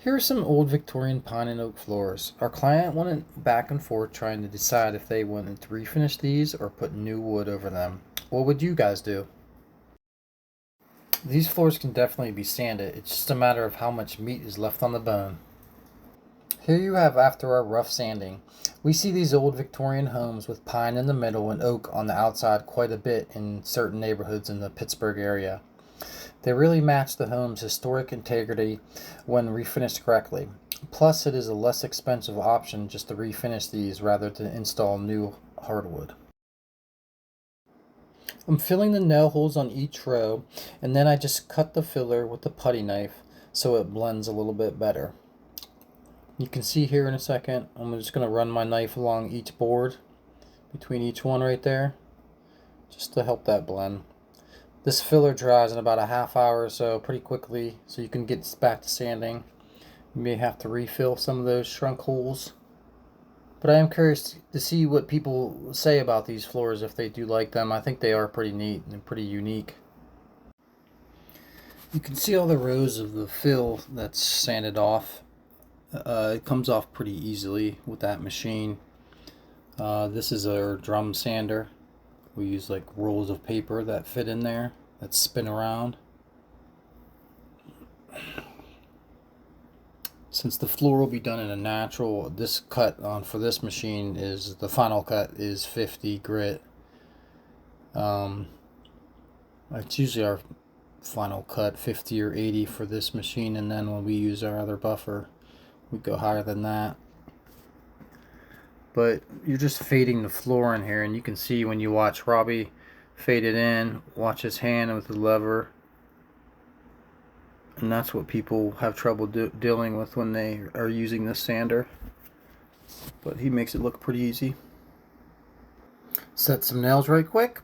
Here are some old Victorian pine and oak floors. Our client went back and forth trying to decide if they wanted to refinish these or put new wood over them. What would you guys do? These floors can definitely be sanded. It's just a matter of how much meat is left on the bone. Here you have after our rough sanding. We see these old Victorian homes with pine in the middle and oak on the outside quite a bit in certain neighborhoods in the Pittsburgh area. They really match the home's historic integrity when refinished correctly. Plus, it is a less expensive option just to refinish these rather than install new hardwood. I'm filling the nail holes on each row, and then I just cut the filler with the putty knife so it blends a little bit better. You can see here in a second, I'm just going to run my knife along each board, between each one right there, just to help that blend. This filler dries in about a half hour or so, pretty quickly, so you can get back to sanding. You may have to refill some of those shrunk holes. But I am curious to see what people say about these floors, if they do like them. I think they are pretty neat and pretty unique. You can see all the rows of the fill that's sanded off. It comes off pretty easily with that machine. This is our drum sander. We use like rolls of paper that fit in there that spin around. Since the floor will be done in a natural, this cut on for this machine is the final cut is 50 grit. It's usually our final cut 50 or 80 for this machine, and then when we use our other buffer we go higher than that. But you're just fading the floor in here, and you can see when you watch Robbie fade it in, watch his hand with the lever, and that's what people have trouble dealing with when they are using this sander. But he makes it look pretty easy. Set some nails right quick.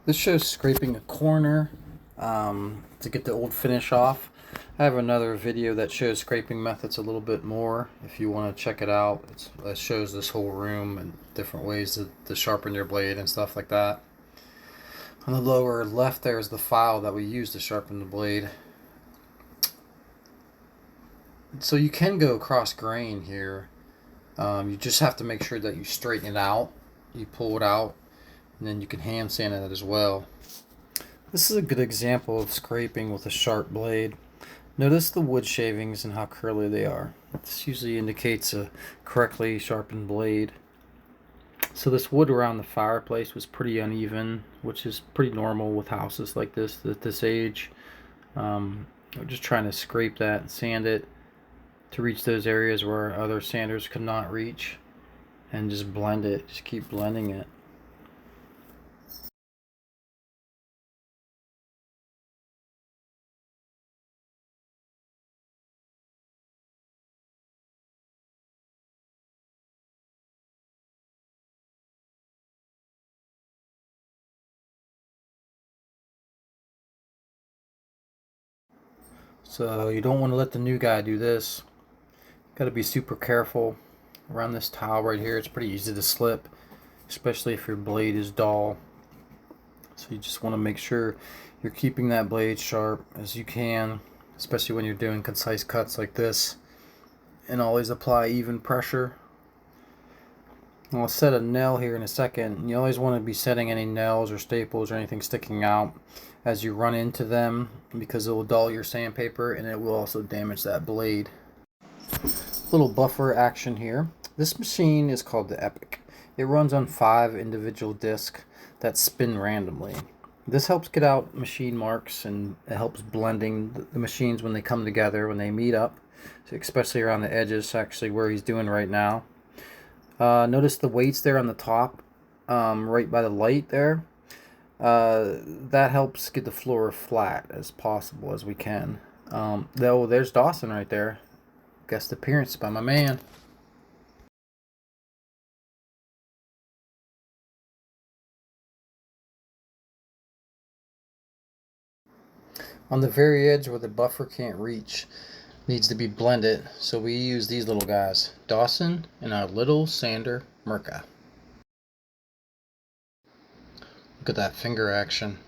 This shows scraping a corner to get the old finish off. I have another video that shows scraping methods a little bit more if you want to check it out. It shows this whole room and different ways to sharpen your blade and stuff like that. On the lower left there is the file that we use to sharpen the blade. So you can go across grain here. You just have to make sure that you straighten it out. You pull it out, and then you can hand sand it as well. This is a good example of scraping with a sharp blade. Notice the wood shavings and how curly they are. This usually indicates a correctly sharpened blade. So this wood around the fireplace was pretty uneven, which is pretty normal with houses like this at this age. I'm just trying to scrape that and sand it to reach those areas where other sanders could not reach, and just blend it. Just keep blending it. So you don't want to let the new guy do this. Got to be super careful around this tile right here. It's pretty easy to slip, especially if your blade is dull. So you just want to make sure you're keeping that blade sharp as you can, especially when you're doing concise cuts like this, and always apply even pressure. I'll set a nail here in a second. You always want to be setting any nails or staples or anything sticking out as you run into them, because it will dull your sandpaper and it will also damage that blade. Little buffer action here. This machine is called the Epic. It runs on 5 individual discs that spin randomly. This helps get out machine marks, and it helps blending the machines when they come together, when they meet up, so especially around the edges, actually where he's doing right now. Notice the weights there on the top, right by the light there. That helps get the floor flat as possible as we can. Though there's Dawson right there. Guest appearance by my man. On the very edge where the buffer can't reach, needs to be blended, so we use these little guys, Dawson and our little sander, Mirka. Look at that finger action.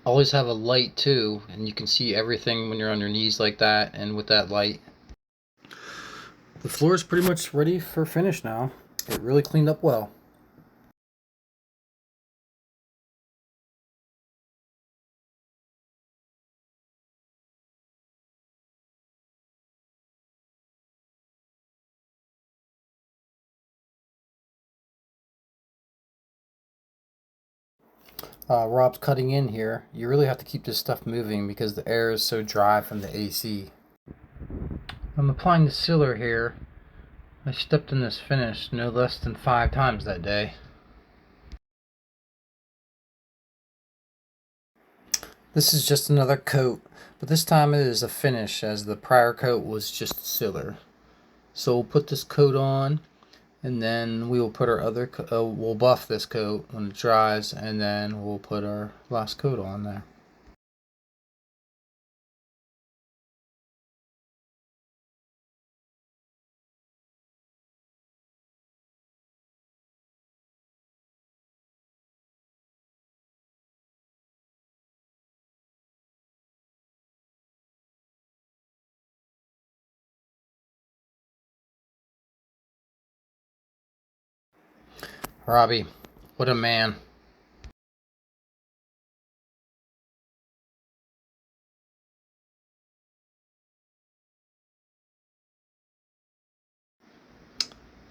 Always have a light too, and you can see everything when you're on your knees like that and with that light. The floor is pretty much ready for finish now. It really cleaned up well. Rob's cutting in here. You really have to keep this stuff moving because the air is so dry from the AC. I'm applying the sealer here. I stepped in this finish no less than 5 times that day. This is just another coat, but this time it is a finish as the prior coat was just sealer. So we'll put this coat on, and then we will put our other we'll buff this coat when it dries, and then we'll put our last coat on there. Robbie, what a man.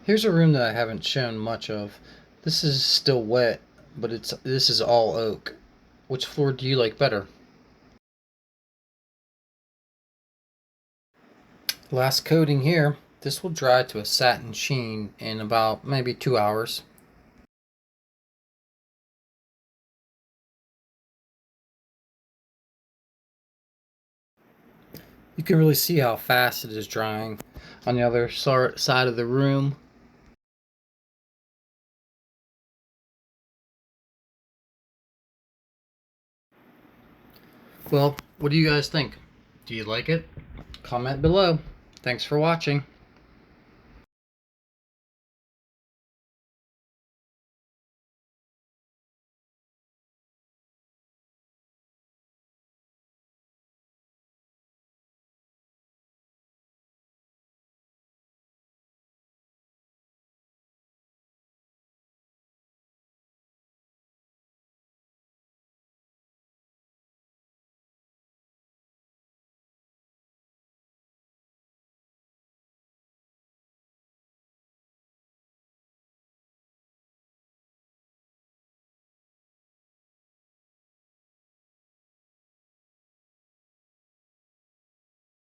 Here's a room that I haven't shown much of. This is still wet, but this is all oak. Which floor do you like better? Last coating here. This will dry to a satin sheen in about maybe 2 hours. You can really see how fast it is drying on the other side of the room. Well, what do you guys think? Do you like it? Comment below. Thanks for watching.